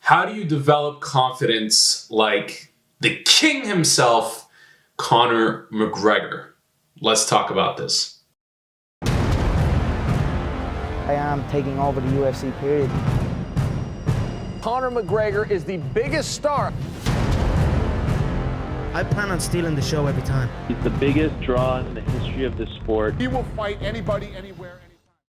How do you develop confidence like the king himself, Conor McGregor? Let's talk about this. I am taking over the UFC period. Conor McGregor is the biggest star. I plan on stealing the show every time. He's the biggest draw in the history of the sport. He will fight anybody, anywhere, anytime.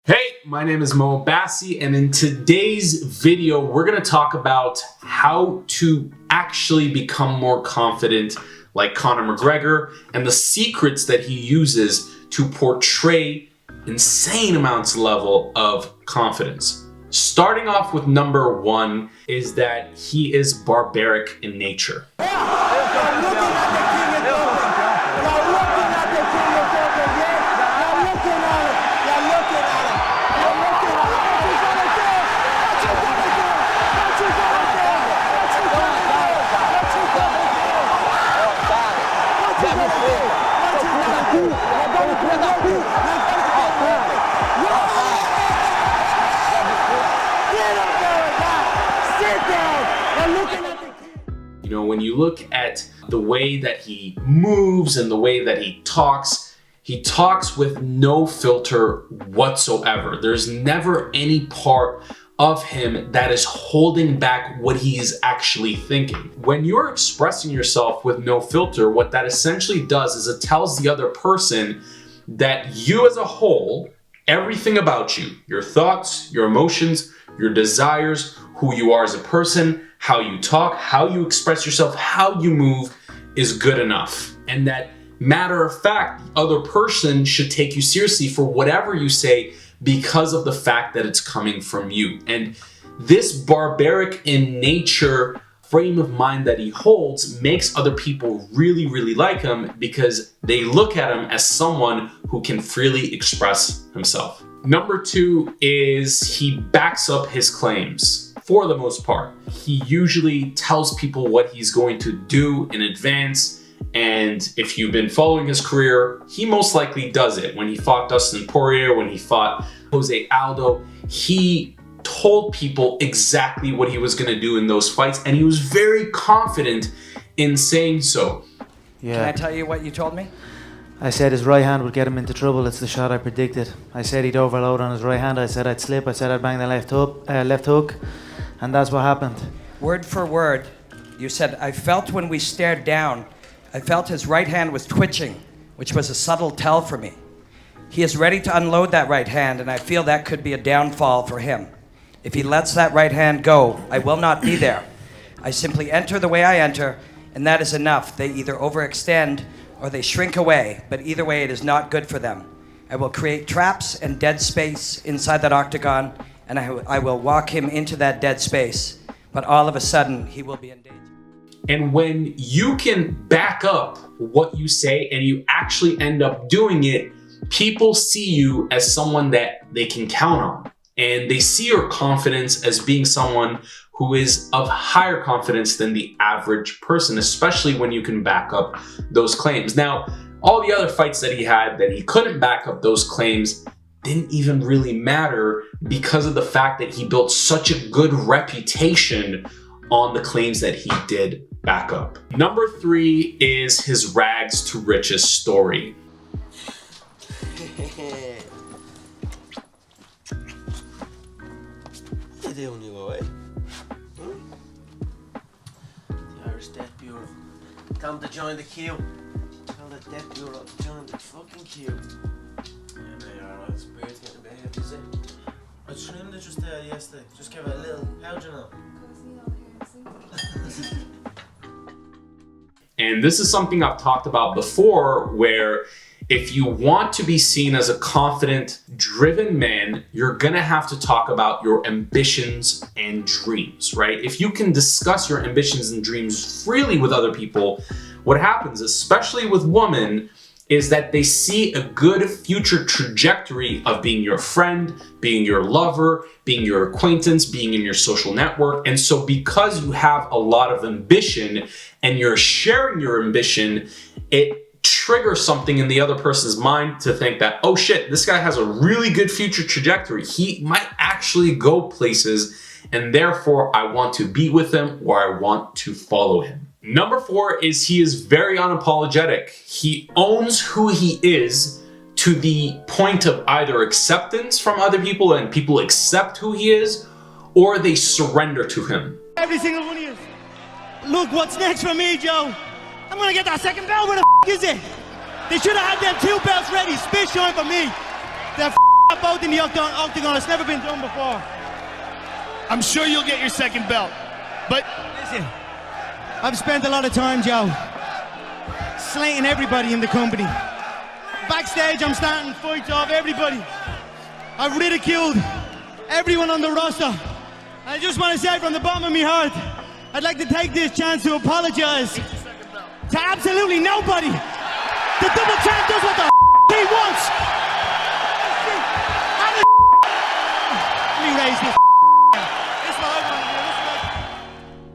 Hey, my name is Mo Bassi, and in today's video, we're going to talk about how to actually become more confident like Conor McGregor and the secrets that he uses to portray insane amounts level of confidence. Starting off with number one is that he is barbaric in nature. You know, when you look at the way that he moves and the way that he talks with no filter whatsoever. There's never any part of him that is holding back what he's actually thinking. When you're expressing yourself with no filter, what that essentially does is it tells the other person that you as a whole, everything about you, your thoughts, your emotions, your desires, who you are as a person, how you talk, how you express yourself, how you move is good enough. And that matter of fact, the other person should take you seriously for whatever you say because of the fact that it's coming from you. And this barbaric in nature frame of mind that he holds makes other people really, really like him because they look at him as someone who can freely express himself. Number two is he backs up his claims. For the most part, he usually tells people what he's going to do in advance. And if you've been following his career, he most likely does it. When he fought Dustin Poirier, when he fought Jose Aldo, he told people exactly what he was going to do in those fights. And he was very confident in saying so. Yeah. Can I tell you what you told me? I said his right hand would get him into trouble. It's the shot I predicted. I said he'd overload on his right hand. I said I'd slip. I said I'd bang the left hook. And that's what happened. Word for word, you said, I felt when we stared down, I felt his right hand was twitching, which was a subtle tell for me. He is ready to unload that right hand, and I feel that could be a downfall for him. If he lets that right hand go, I will not be there. I simply enter the way I enter, and that is enough. They either overextend or they shrink away, but either way, it is not good for them. I will create traps and dead space inside that octagon, and I will walk him into that dead space. But all of a sudden, he will be in danger. And when you can back up what you say and you actually end up doing it, people see you as someone that they can count on. And they see your confidence as being someone who is of higher confidence than the average person, especially when you can back up those claims. Now, all the other fights that he had that he couldn't back up those claims didn't even really matter because of the fact that he built such a good reputation on the claims that he did back up. Number three is his rags to riches story. What are you doing, you away? The Irish Debt Bureau. Tell them to join the queue. Tell the Debt Bureau to join the fucking queue. Yeah, they are. Well, it's weird getting a bit heavy, is it? I trimmed it just there yesterday. Just give it a little. How'd you know? And this is something I've talked about before, where if you want to be seen as a confident, driven man, you're gonna have to talk about your ambitions and dreams, right? If you can discuss your ambitions and dreams freely with other people, what happens, especially with women, is that they see a good future trajectory of being your friend, being your lover, being your acquaintance, being in your social network. And so because you have a lot of ambition and you're sharing your ambition, it triggers something in the other person's mind to think that, oh shit, this guy has a really good future trajectory. He might actually go places and therefore I want to be with him or I want to follow him. Number 4 is he is very unapologetic. He owns who he is to the point of either acceptance from other people and people accept who he is, or they surrender to him. Every single one of you. Look, what's next for me, Joe? I'm gonna get that second belt. Where the is it? They should have had them 2 belts ready. Spit shine for me. They're both in the octagon. It's never been done before. I'm sure you'll get your second belt, but listen, I've spent a lot of time, Joe, slating everybody in the company. Backstage, I'm starting fights off everybody. I've ridiculed everyone on the roster. I just want to say from the bottom of my heart, I'd like to take this chance to apologize to absolutely nobody. The double champ does what the he wants. Let me raise this. This is what I want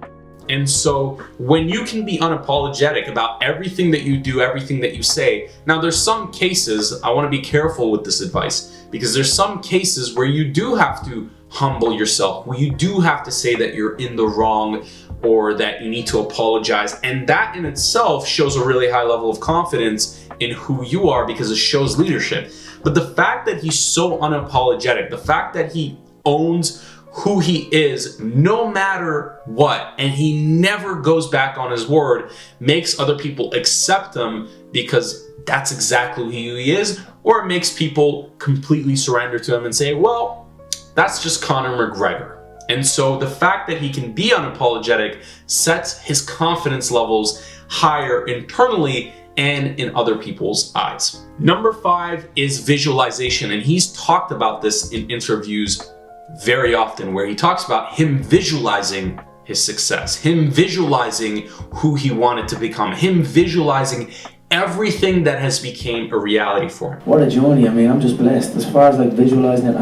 to do. And so when you can be unapologetic about everything that you do, everything that you say, now there's some cases, I want to be careful with this advice, because there's some cases where you do have to humble yourself, where you do have to say that you're in the wrong or that you need to apologize. And that in itself shows a really high level of confidence in who you are, because it shows leadership. But the fact that he's so unapologetic, the fact that he owns who he is no matter what, and he never goes back on his word, makes other people accept him because that's exactly who he is, or it makes people completely surrender to him and say, well, that's just Conor McGregor. And so the fact that he can be unapologetic sets his confidence levels higher internally and in other people's eyes. Number 5 is visualization, and he's talked about this in interviews very often, where he talks about him visualizing his success, him visualizing who he wanted to become, him visualizing everything that has become a reality for him. What a journey. I mean, I'm just blessed. As far as like visualizing it,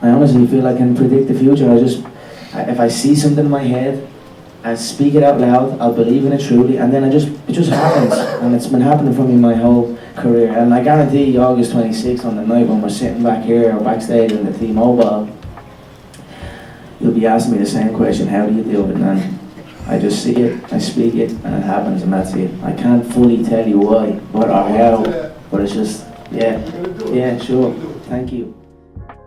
I honestly feel I can predict the future. If I see something in my head, I speak it out loud, I'll believe in it truly, and then it just happens. And it's been happening for me my whole career. And I guarantee August 26th, on the night when we're sitting back here or backstage in the T-Mobile, you'll be asking me the same question, how do you do it? And I just see it, I speak it, and it happens, and that's it. I can't fully tell you why, or how, but it's just, yeah, sure, thank you.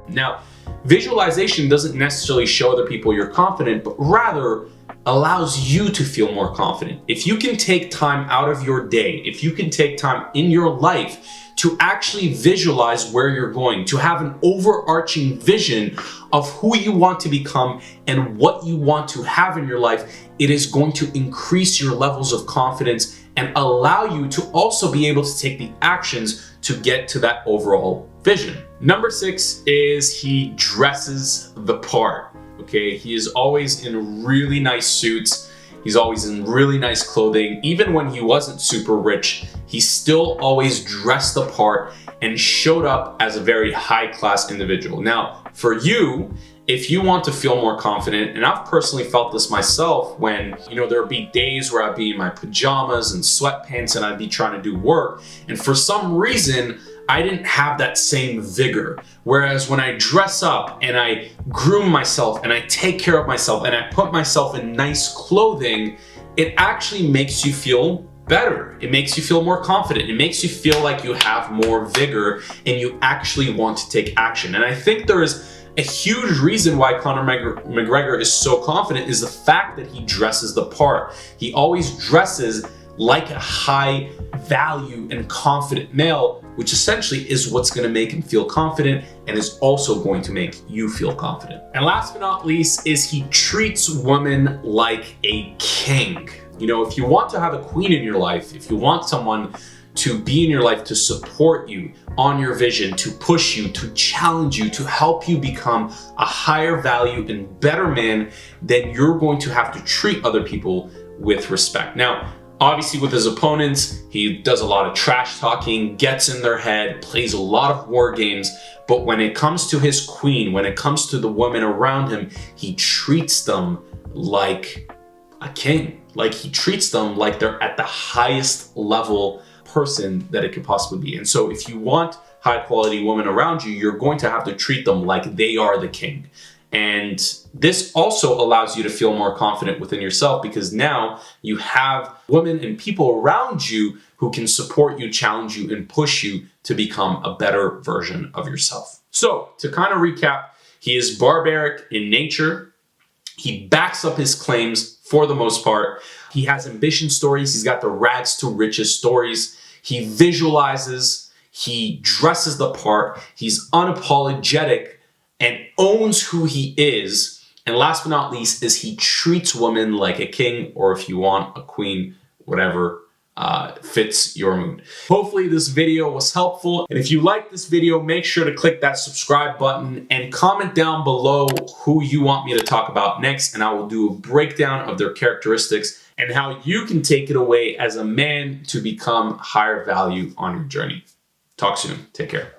Now, visualization doesn't necessarily show other people you're confident, but rather allows you to feel more confident. If you can take time out of your day, if you can take time in your life to actually visualize where you're going, to have an overarching vision of who you want to become and what you want to have in your life, it is going to increase your levels of confidence and allow you to also be able to take the actions to get to that overall vision. Number 6 is he dresses the part. Okay, he is always in really nice suits. He's always in really nice clothing. Even when he wasn't super rich, he still always dressed the part and showed up as a very high-class individual. Now, for you, if you want to feel more confident, and I've personally felt this myself when, there would be days where I'd be in my pajamas and sweatpants and I'd be trying to do work, and for some reason, I didn't have that same vigor. Whereas when I dress up and I groom myself and I take care of myself and I put myself in nice clothing, it actually makes you feel better. It makes you feel more confident. It makes you feel like you have more vigor and you actually want to take action. And I think there is a huge reason why Conor McGregor is so confident is the fact that he dresses the part. He always dresses like a high value and confident male, which essentially is what's going to make him feel confident and is also going to make you feel confident. And last but not least is he treats women like a king. If you want to have a queen in your life, if you want someone to be in your life to support you on your vision, to push you, to challenge you, to help you become a higher value and better man, then you're going to have to treat other people with respect. Now, obviously with his opponents, he does a lot of trash talking, gets in their head, plays a lot of war games, but when it comes to his queen, when it comes to the women around him, he treats them like a king. Like he treats them like they're at the highest level person that it could possibly be. And so if you want high quality women around you, you're going to have to treat them like they are the king. And this also allows you to feel more confident within yourself because now you have women and people around you who can support you, challenge you, and push you to become a better version of yourself. So to kind of recap, he is barbaric in nature. He backs up his claims for the most part. He has ambition stories. He's got the rags to riches stories. He visualizes. He dresses the part. He's unapologetic and owns who he is. And last but not least is he treats women like a king, or if you want, a queen, whatever fits your mood. Hopefully this video was helpful. And if you like this video, make sure to click that subscribe button and comment down below who you want me to talk about next. And I will do a breakdown of their characteristics and how you can take it away as a man to become higher value on your journey. Talk soon. Take care.